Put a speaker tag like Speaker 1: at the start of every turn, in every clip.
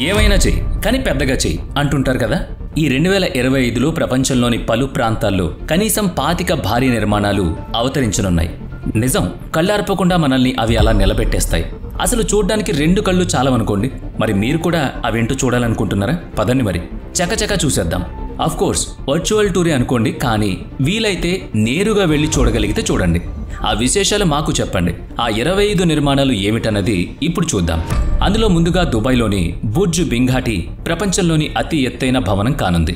Speaker 1: ఏమైనా చెయ్యి కానీ పెద్దగా చెయ్యి అంటుంటారు కదా. ఈ 2025లో ప్రపంచంలోని పలు ప్రాంతాల్లో కనీసం 25 భారీ నిర్మాణాలు అవతరించనున్నాయి. నిజం, కళ్ళార్పకుండా మనల్ని అవి అలా నిలబెట్టేస్తాయి. అసలు చూడ్డానికి 2 కళ్ళు చాలవనుకోండి. మరి మీరు కూడా అవేంటో చూడాలనుకుంటున్నారా? పదండి మరి చకచకా చూసేద్దాం. అఫ్ కోర్స్ వర్చువల్ టూరే అనుకోండి, కానీ వీలైతే నేరుగా వెళ్లి చూడగలిగితే చూడండి. ఆ విశేషాలు మాకు చెప్పండి. ఆ 25 నిర్మాణాలు ఏమిటన్నది ఇప్పుడు చూద్దాం. అందులో ముందుగా దుబాయ్లోని బుర్జ్ బింఘాటి ప్రపంచంలోని అతి ఎత్తైన భవనం కానుంది.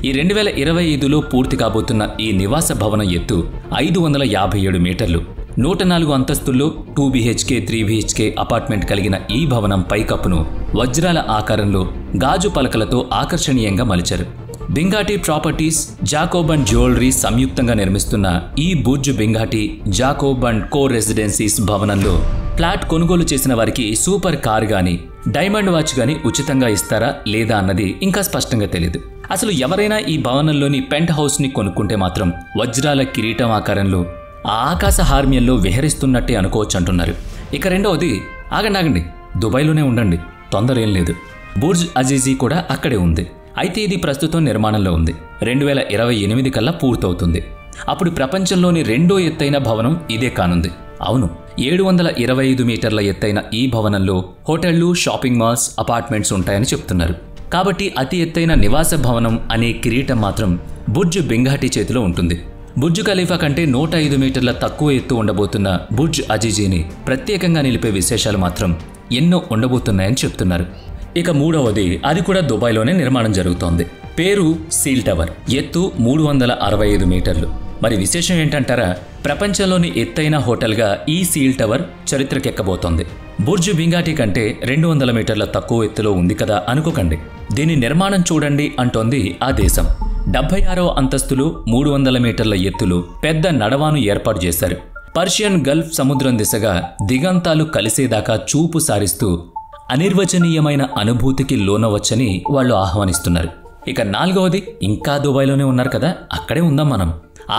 Speaker 1: ఈ 2025లో పూర్తి కాబోతున్న ఈ నివాస భవనం ఎత్తు 557 మీటర్లు. 104 అంతస్తుల్లో 2 BHK 3 BHK అపార్ట్మెంట్ కలిగిన ఈ భవనం పైకప్పును వజ్రాల ఆకారంలో గాజు పలకలతో ఆకర్షణీయంగా మలిచారు. Binghatti properties, Jacob and jewellery సంయుక్తంగా నిర్మిస్తున్న ఈ Burj Binghatti Jacob and co residences భవనంలో ఫ్లాట్ కొనుగోలు చేసిన వారికి సూపర్ కార్ గాని డైమండ్ వాచ్ గాని ఉచితంగా ఇస్తారా లేదా అన్నది ఇంకా స్పష్టంగా తెలియదు. అసలు ఎవరైనా ఈ భవనంలోని పెంట్ హౌస్ ని కొనుక్కుంటే మాత్రం వజ్రాల కిరీటం ఆకారంలో ఆ ఆకాశ హార్మ్యంలో విహరిస్తున్నట్టే అనుకోవచ్చు అంటున్నారు. ఇక రెండవది, ఆగండి, దుబాయ్లోనే ఉండండి, తొందరేం లేదు. బుర్జ్ అజీజీ కూడా అక్కడే ఉంది. అయితే ఇది ప్రస్తుతం నిర్మాణంలో ఉంది. 2028 కల్లా పూర్తవుతుంది. అప్పుడు ప్రపంచంలోని 2వ ఎత్తైన భవనం ఇదే కానుంది. అవును, 725 మీటర్ల ఎత్తైన ఈ భవనంలో హోటళ్లు, షాపింగ్ మాల్స్, అపార్ట్మెంట్స్ ఉంటాయని చెప్తున్నారు. కాబట్టి అతి ఎత్తైన నివాస భవనం అనే కిరీటం మాత్రం బుర్జ్ బింఘాటి చేతిలో ఉంటుంది. బుర్జ్ ఖలీఫా కంటే 105 మీటర్ల తక్కువ ఎత్తు ఉండబోతున్న బుర్జ్ అజీజీని ప్రత్యేకంగా నిలిపే విశేషాలు మాత్రం ఎన్నో ఉండబోతున్నాయని చెప్తున్నారు. ఇక మూడవది, అది కూడా దుబాయ్లోనే నిర్మాణం జరుగుతోంది. పేరు సీల్ టవర్. ఎత్తు 365 మీటర్లు. మరి విశేషం ఏంటంటారా? ప్రపంచంలోని ఎత్తైన హోటల్గా ఈ సీల్ టవర్ చరిత్రకెక్కబోతోంది. బుర్జ్ బింఘాటి కంటే 200 మీటర్ల తక్కువ ఎత్తులో ఉంది కదా అనుకోకండి. దీని నిర్మాణం చూడండి అంటోంది ఆ దేశం. 76వ అంతస్తులో 300 మీటర్ల ఎత్తులో పెద్ద నడవాను ఏర్పాటు చేశారు. పర్షియన్ గల్ఫ్ సముద్రం దిశగా దిగంతాలు కలిసేదాకా చూపు సారిస్తూ అనిర్వచనీయమైన అనుభూతికి లోనవచ్చని వాళ్ళు ఆహ్వానిస్తున్నారు. ఇక నాలుగవది, ఇంకా దుబాయ్లోనే ఉన్నారు కదా, అక్కడే ఉందాం మనం.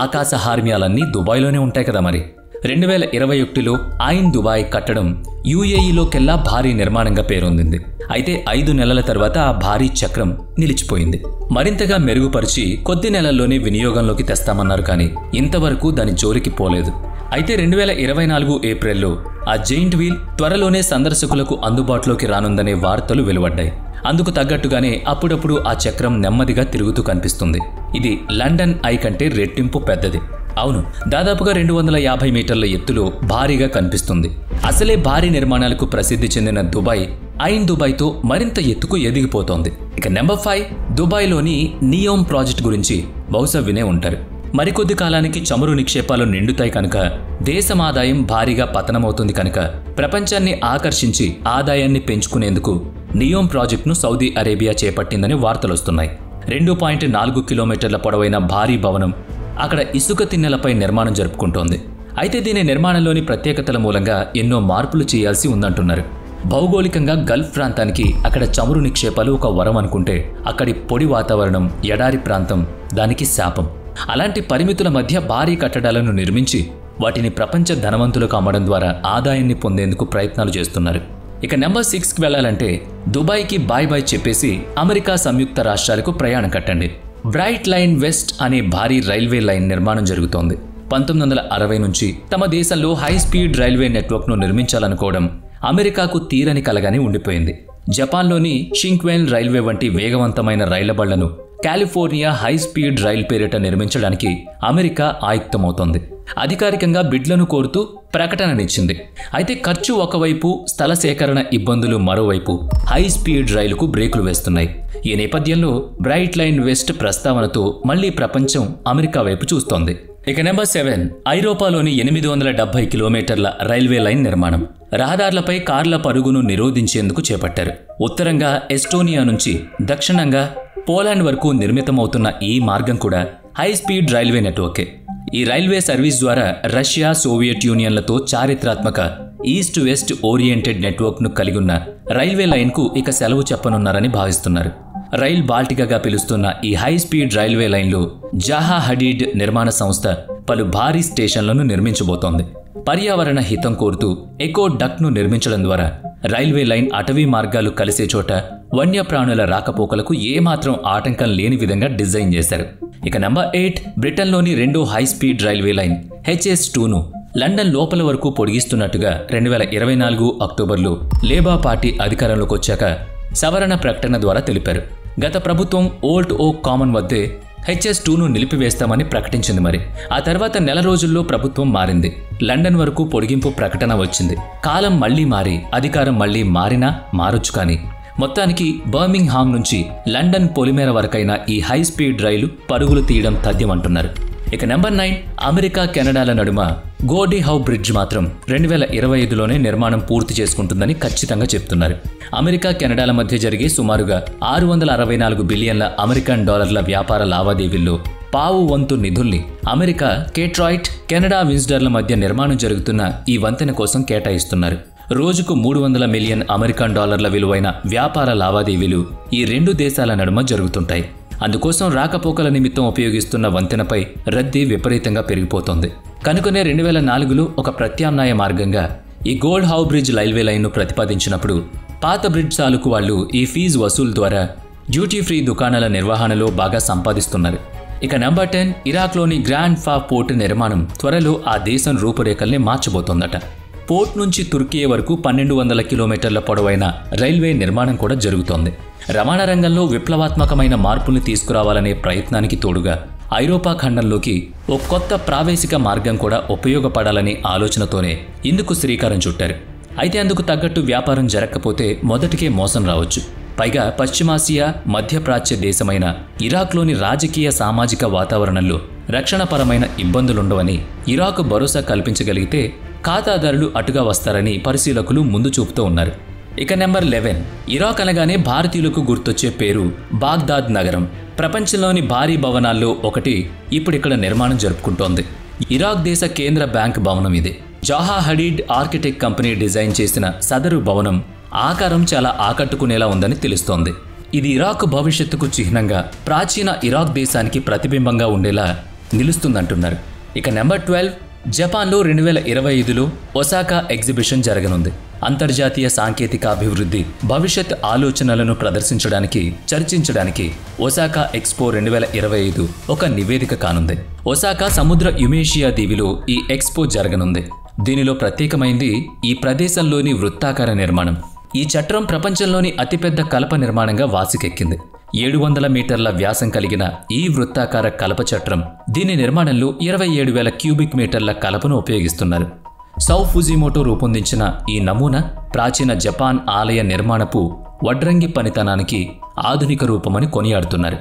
Speaker 1: ఆకాశ హార్మ్యాలన్నీ దుబాయ్లోనే ఉంటాయి కదా మరి. 2021లో ఐన్ దుబాయ్ కట్టడం UAEలోకెల్లా భారీ నిర్మాణంగా పేరొందింది. అయితే 5 నెలల తర్వాత ఆ భారీ చక్రం నిలిచిపోయింది. మరింతగా మెరుగుపరిచి కొద్ది నెలల్లోనే వినియోగంలోకి తెస్తామన్నారు, కానీ ఇంతవరకు దాని జోలికి పోలేదు. అయితే 2024 ఏప్రిల్లో ఆ జెయింట్ వీల్ త్వరలోనే సందర్శకులకు అందుబాటులోకి రానుందనే వార్తలు వెలువడ్డాయి. అందుకు తగ్గట్టుగానే అప్పుడప్పుడు ఆ చక్రం నెమ్మదిగా తిరుగుతూ కనిపిస్తుంది. ఇది లండన్ ఐ కంటే రెట్టింపు పెద్దది. అవును, దాదాపుగా 250 మీటర్ల ఎత్తులో భారీగా కనిపిస్తుంది. అసలే భారీ నిర్మాణాలకు ప్రసిద్ధి చెందిన దుబాయ్ ఐన్ దుబాయ్తో మరింత ఎత్తుకు ఎదిగిపోతోంది. ఇక నెంబర్ 5, దుబాయ్లోని నియోమ్ ప్రాజెక్ట్ గురించి బహుశా వినే ఉంటారు. మరికొద్ది కాలానికి చమురు నిక్షేపాలు నిండుతాయి కనుక దేశం ఆదాయం భారీగా పతనమవుతుంది కనుక ప్రపంచాన్ని ఆకర్షించి ఆదాయాన్ని పెంచుకునేందుకు నియోమ్ ప్రాజెక్టును సౌదీ అరేబియా చేపట్టిందని వార్తలొస్తున్నాయి. 2.4 కిలోమీటర్ల పొడవైన భారీ భవనం అక్కడ ఇసుక తిన్నెలపై నిర్మాణం జరుపుకుంటోంది. అయితే దీని నిర్మాణంలోని ప్రత్యేకతల మూలంగా ఎన్నో మార్పులు చేయాల్సి ఉందంటున్నారు. భౌగోళికంగా గల్ఫ్ ప్రాంతానికి అక్కడ చమురు నిక్షేపాలు ఒక వరం అనుకుంటే, అక్కడి పొడి వాతావరణం, ఎడారి ప్రాంతం దానికి శాపం. అలాంటి పరిమితుల మధ్య భారీ కట్టడాలను నిర్మించి వాటిని ప్రపంచ ధనవంతులకు అమ్మడం ద్వారా ఆదాయాన్ని పొందేందుకు ప్రయత్నాలు చేస్తున్నారు. ఇక నెంబర్ 6కి వెళ్లాలంటే దుబాయ్కి బాయ్ బాయ్ చెప్పేసి అమెరికా సంయుక్త రాష్ట్రాలకు ప్రయాణం కట్టండి. బ్రైట్ లైన్ వెస్ట్ అనే భారీ రైల్వే లైన్ నిర్మాణం జరుగుతోంది. 1960 నుంచి తమ దేశంలో హై స్పీడ్ రైల్వే నెట్వర్క్ను నిర్మించాలనుకోవడం అమెరికాకు తీరని కలగానే ఉండిపోయింది. జపాన్లోని షింక్వెన్ రైల్వే వంటి వేగవంతమైన రైళ్ల బళ్లను కాలిఫోర్నియా హై స్పీడ్ రైల్ పేరిట నిర్మించడానికి అమెరికా ఆయుక్తమవుతోంది. అధికారికంగా బిడ్లను కోరుతూ ప్రకటననిచ్చింది. అయితే ఖర్చు ఒకవైపు, స్థల సేకరణ ఇబ్బందులు మరోవైపు హై స్పీడ్ రైలుకు బ్రేకులు వేస్తున్నాయి. ఈ నేపథ్యంలో బ్రైట్ లైన్ వెస్ట్ ప్రస్తావనతో మళ్లీ ప్రపంచం అమెరికా వైపు చూస్తోంది. ఇక నెంబర్ 7, ఐరోపాలోని 870 కిలోమీటర్ల రైల్వే లైన్ నిర్మాణం. రహదారులపై కార్ల పరుగును నిరోధించేందుకు చేపట్టారు. ఉత్తరంగా ఎస్టోనియా నుంచి దక్షిణంగా పోలాండ్ వరకు నిర్మితమవుతున్న ఈ మార్గం కూడా హై స్పీడ్ రైల్వే నెట్వర్కే. ఈ రైల్వే సర్వీస్ ద్వారా రష్యా, సోవియట్ యూనియన్లతో చారిత్రాత్మక ఈస్ట్ వెస్ట్ ఓరియంటెడ్ నెట్వర్క్ను కలిగి ఉన్న రైల్వే లైన్కు ఇక సెలవు చెప్పనున్నారని భావిస్తున్నారు. రైల్ బాల్టికాగా పిలుస్తున్న ఈ హై స్పీడ్ రైల్వే లైన్లో జాహా హడీడ్ నిర్మాణ సంస్థ పలు భారీ స్టేషన్లను నిర్మించబోతోంది. పర్యావరణ హితం కోరుతూ ఎకో డక్ట్ను నిర్మించడం ద్వారా రైల్వే లైన్ అటవీ మార్గాలు కలిసే చోట వన్యప్రాణుల రాకపోకలకు ఏమాత్రం ఆటంకం లేని విధంగా డిజైన్ చేశారు. ఇక నెంబర్ 8, బ్రిటన్లోని రెండో హై స్పీడ్ రైల్వే లైన్ HS2ను లండన్ లోపల వరకు పొడిగిస్తున్నట్టుగా 2024 అక్టోబర్లో లేబర్ పార్టీ అధికారంలోకి వచ్చాక సవరణ ప్రకటన ద్వారా తెలిపారు. గత ప్రభుత్వం ఓల్డ్ ఓక్ కామన్ వద్దే HS2ను నిలిపివేస్తామని ప్రకటించింది. మరి ఆ తర్వాత నెల రోజుల్లో ప్రభుత్వం మారింది. లండన్ వరకు పొడిగింపు ప్రకటన వచ్చింది. కాలం మళ్లీ మారి అధికారం మళ్లీ మారినా మారొచ్చు, కానీ మొత్తానికి బర్మింగ్హామ్ నుంచి లండన్ పొలిమేర వరకైన ఈ హై స్పీడ్ రైలు పరుగులు తీయడం తథ్యమంటున్నారు. ఇక నెంబర్ 9, అమెరికా కెనడాల నడుమ గోర్డీ హౌ బ్రిడ్జ్ మాత్రం 2025లోనే నిర్మాణం పూర్తి చేసుకుంటుందని ఖచ్చితంగా చెప్తున్నారు. అమెరికా కెనడాల మధ్య జరిగే సుమారుగా $664 బిలియన్ల అమెరికన్ డాలర్ల వ్యాపార లావాదేవీల్లో పావు వంతు నిధుల్ని అమెరికా, డెట్రాయిట్, కెనడా విన్స్డర్ల మధ్య నిర్మాణం జరుగుతున్న ఈ వంతెన కోసం కేటాయిస్తున్నారు. రోజుకు $300 మిలియన్ అమెరికన్ డాలర్ల విలువైన వ్యాపార లావాదేవీలు ఈ రెండు దేశాల నడుమ జరుగుతుంటాయి. అందుకోసం రాకపోకల నిమిత్తం ఉపయోగిస్తున్న వంతెనపై రద్దీ విపరీతంగా పెరిగిపోతోంది. కనుకనే 2004లో ఒక ప్రత్యామ్నాయ మార్గంగా ఈ గోల్డ్ హౌ బ్రిడ్జ్ రైల్వే లైన్ను ప్రతిపాదించినప్పుడు పాత బ్రిడ్జ్ తాలూకు వాళ్ళు ఈ ఫీజు వసూలు ద్వారా డ్యూటీ ఫ్రీ దుకాణాల నిర్వహణలో బాగా సంపాదిస్తున్నారు. ఇక నెంబర్ 10, ఇరాక్లోని గ్రాండ్ ఫా పోర్ట్ నిర్మాణం త్వరలో ఆ దేశం రూపురేఖల్ని మార్చబోతోందట. పోర్ట్ నుంచి తుర్కీ వరకు 1200 కిలోమీటర్ల పొడవైన రైల్వే నిర్మాణం కూడా జరుగుతోంది. రవాణా రంగంలో విప్లవాత్మకమైన మార్పుల్ని తీసుకురావాలనే ప్రయత్నానికి తోడుగా ఐరోపా ఖండంలోకి ఓ కొత్త ప్రావేశిక మార్గం కూడా ఉపయోగపడాలనే ఆలోచనతోనే ఇందుకు శ్రీకారం చుట్టారు. అయితే అందుకు తగ్గట్టు వ్యాపారం జరగకపోతే మొదటికే మోసం రావచ్చు. పైగా పశ్చిమాసియా, మధ్యప్రాచ్య దేశమైన ఇరాక్లోని రాజకీయ సామాజిక వాతావరణంలో రక్షణపరమైన ఇబ్బందులుండవని ఇరాక్ భరోసా కల్పించగలిగితే ఖాతాదారులు అటుగా వస్తారని పరిశీలకులు ముందు చూపుతూ ఉన్నారు. ఇక నెంబర్ 11, ఇరాక్ అనగానే భారతీయులకు గుర్తొచ్చే పేరు బాగ్దాద్ నగరం. ప్రపంచంలోని భారీ భవనాల్లో ఒకటి ఇప్పుడిక్కడ నిర్మాణం జరుపుకుంటోంది. ఇరాక్ దేశ కేంద్ర బ్యాంక్ భవనం ఇది. జాహా హడీడ్ ఆర్కిటెక్ట్ కంపెనీ డిజైన్ చేసిన సదరు భవనం ఆకారం చాలా ఆకట్టుకునేలా ఉందని తెలుస్తోంది. ఇది ఇరాక్ భవిష్యత్తుకు చిహ్నంగా ప్రాచీన ఇరాక్ దేశానికి ప్రతిబింబంగా ఉండేలా నిలుస్తుందంటున్నారు. ఇక నెంబర్ 12, జపాన్లో 2025లో ఒసాకా ఎగ్జిబిషన్ జరగనుంది. అంతర్జాతీయ సాంకేతిక అభివృద్ధి, భవిష్యత్ ఆలోచనలను ప్రదర్శించడానికి, చర్చించడానికి ఒసాకా ఎక్స్పో 2025 ఒక నివేదిక కానుంది. ఒసాకా సముద్ర యుమేషియా దీవిలో ఈ ఎక్స్పో జరగనుంది. దీనిలో ప్రత్యేకమైంది ఈ ప్రదేశంలోని వృత్తాకార నిర్మాణం. ఈ చట్రం ప్రపంచంలోని అతిపెద్ద కలప నిర్మాణంగా వాసికెక్కింది. 700 మీటర్ల వ్యాసం కలిగిన ఈ వృత్తాకార కలప చట్రం, దీని నిర్మాణంలో 27,000 క్యూబిక్ మీటర్ల కలపను ఉపయోగిస్తున్నారు. సౌ ఫుజిమోటో రూపొందించిన ఈ నమూనా ప్రాచీన జపాన్ ఆలయ నిర్మాణపు వడ్రంగి పనితనానికి ఆధునిక రూపమని కొనియాడుతున్నారు.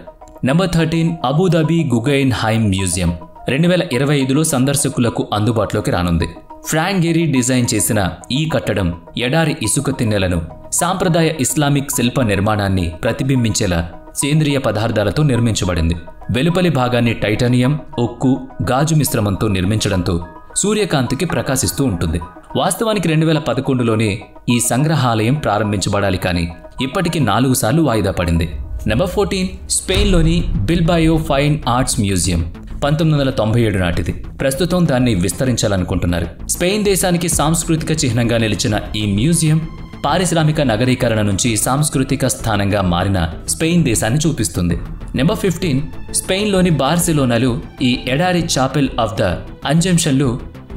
Speaker 1: నెంబర్ 13, అబుదాబి గుగైన్ హైమ్ మ్యూజియం 2025లో సందర్శకులకు అందుబాటులోకి రానుంది. ఫ్రాంక్ గెరీ డిజైన్ చేసిన ఈ కట్టడం ఎడారి ఇసుక తిన్నెలను, సాంప్రదాయ ఇస్లామిక్ శిల్ప నిర్మాణాన్ని ప్రతిబింబించేలా సేంద్రియ పదార్థాలతో నిర్మించబడింది. వెలుపలి భాగాన్ని టైటానియం, ఉక్కు, గాజు మిశ్రమంతో నిర్మించడంతో సూర్యకాంతికి ప్రకాశిస్తూ ఉంటుంది. వాస్తవానికి 2011లోనే ఈ సంగ్రహాలయం ప్రారంభించబడాలి, కానీ ఇప్పటికి 4 సార్లు వాయిదా పడింది. నెంబర్ 14, స్పెయిన్లోని బిల్బాయో ఫైన్ ఆర్ట్స్ మ్యూజియం 1997 నాటిది. ప్రస్తుతం దాన్ని విస్తరించాలనుకుంటున్నారు. స్పెయిన్ దేశానికి సాంస్కృతిక చిహ్నంగా నిలిచిన ఈ మ్యూజియం పారిశ్రామిక నగరీకరణ నుంచి సాంస్కృతిక స్థానంగా మారిన స్పెయిన్ దేశాన్ని చూపిస్తుంది. నెంబర్ 15, స్పెయిన్లోని బార్సిలోనాలో ఈ ఎడారి చాపెల్ ఆఫ్ ద అంజంషన్లో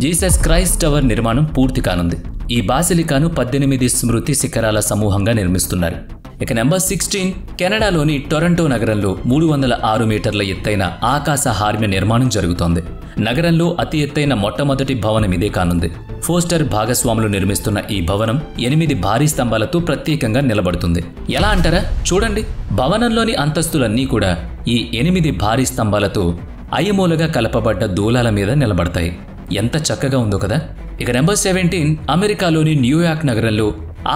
Speaker 1: జీసస్ క్రైస్ట్ టవర్ నిర్మాణం పూర్తి కానుంది. ఈ బాసిలికాను 18 స్మృతి శిఖరాల సమూహంగా నిర్మిస్తున్నారు. ఇక నెంబర్ 16, కెనడాలోని టొరంటో నగరంలో 306 మీటర్ల ఎత్తైన ఆకాశ హార్మ్య నిర్మాణం జరుగుతోంది. నగరంలో అతి ఎత్తైన మొట్టమొదటి భవనం ఇదే కానుంది. ఫోస్టర్ భాగస్వాములు నిర్మిస్తున్న ఈ భవనం 8 భారీ స్తంభాలతో ప్రత్యేకంగా నిలబడుతుంది. ఎలా అంటారా? చూడండి, భవనంలోని అంతస్తులన్నీ కూడా ఈ 8 భారీ స్తంభాలతో అయమూలగా కలపబడ్డ దూలాల మీద నిలబడతాయి. ఎంత చక్కగా ఉందో కదా. ఇక నెంబర్ 17, అమెరికాలోని న్యూయార్క్ నగరంలో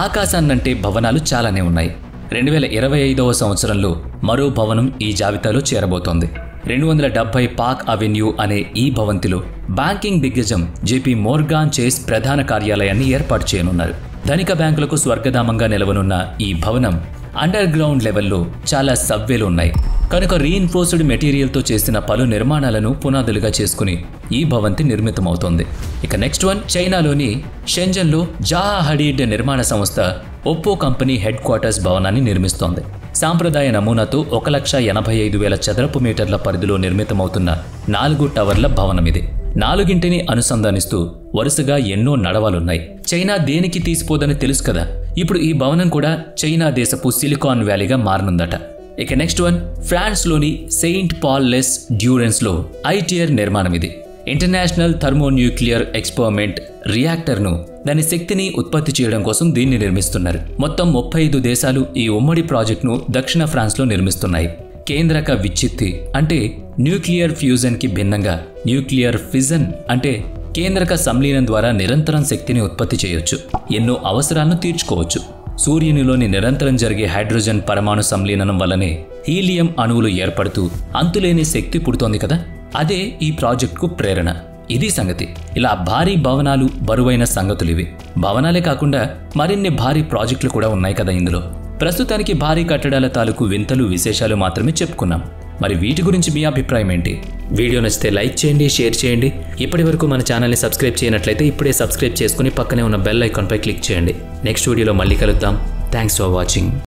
Speaker 1: ఆకాశాన్నంటే భవనాలు చాలానే ఉన్నాయి. 2025వ సంవత్సరంలో మరో భవనం ఈ జాబితాలో చేరబోతోంది. 270 పార్క్ అవెన్యూ అనే ఈ భవంతిలో బ్యాంకింగ్ దిగ్గజం జేపీ మోర్గాన్ చేస్ ప్రధాన కార్యాలయాన్ని ఏర్పాటు చేయనున్నారు. ధనిక బ్యాంకులకు స్వర్గధామంగా నిలవనున్న ఈ భవనం అండర్ గ్రౌండ్ లెవెల్లో చాలా సబ్వేలు ఉన్నాయి. కనుక రీఇన్ఫోర్స్డ్ మెటీరియల్తో చేసిన పలు నిర్మాణాలను పునాదులుగా చేసుకుని ఈ భవంతి నిర్మితమవుతోంది. ఇక నెక్స్ట్ వన్, చైనాలోని షెంజన్లో జాహా హడీడ్ నిర్మాణ సంస్థ ఒప్పో కంపెనీ హెడ్ క్వార్టర్స్ భవనాన్ని నిర్మిస్తోంది. సాంప్రదాయ నమూనాతో 1,85,000 చదరపు మీటర్ల పరిధిలో నిర్మితమవుతున్న 4 టవర్ల భవనమిది. 4ని అనుసంధానిస్తూ వరుసగా ఎన్నో నడవాలున్నాయి. చైనా దేనికి తీసిపోదని తెలుసు కదా. ఇప్పుడు ఈ భవనం కూడా చైనా దేశపు సిలికాన్ వ్యాలీగా మారనుందట. ఇక నెక్స్ట్ వన్, ఫ్రాన్స్లోని సెయింట్ పాల్ లెస్ డ్యూరెన్స్లో ఐటిఆర్ నిర్మాణం ఇది. ఇంటర్నేషనల్ థర్మోన్యూక్లియర్ ఎక్స్పెరిమెంట్ రియాక్టర్ను దాని శక్తిని ఉత్పత్తి చేయడం కోసం దీన్ని నిర్మిస్తున్నారు. మొత్తం 35 దేశాలు ఈ ఉమ్మడి ప్రాజెక్టును దక్షిణ ఫ్రాన్స్లో నిర్మిస్తున్నాయి. కేంద్రక విచ్ఛిత్తి అంటే న్యూక్లియర్ ఫ్యూజన్కి భిన్నంగా న్యూక్లియర్ ఫిజన్ అంటే కేంద్రక సంలీనం ద్వారా నిరంతరం శక్తిని ఉత్పత్తి చేయొచ్చు. ఎన్నో అవసరాలను తీర్చుకోవచ్చు. సూర్యునిలోని నిరంతరం జరిగే హైడ్రోజన్ పరమాణు సంలీనం వల్లనే హీలియం అణువులు ఏర్పడుతూ అంతులేని శక్తి పుడుతోంది కదా. అదే ఈ ప్రాజెక్టుకు ప్రేరణ. ఇది సంగతి. ఇలా భారీ భవనాలు, బరువైన సంగతులివి. భవనాలే కాకుండా మరిన్ని భారీ ప్రాజెక్టులు కూడా ఉన్నాయి కదా ఇందులో. ప్రస్తుతానికి భారీ కట్టడాల తాలూకు వింతలు, విశేషాలు మాత్రమే చెప్పుకున్నాం. మరి వీటి గురించి మీ అభిప్రాయం ఏంటి? వీడియో నచ్చితే లైక్ చేయండి, షేర్ చేయండి. ఇప్పటి వరకు మన ఛానల్ని సబ్స్క్రైబ్ చేయనట్లయితే ఇప్పుడే సబ్స్క్రైబ్ చేసుకుని పక్కనే ఉన్న బెల్ ఐకాన్పై క్లిక్ చేయండి. నెక్స్ట్ వీడియోలో మళ్ళీ కలుద్దాం. Thanks for watching.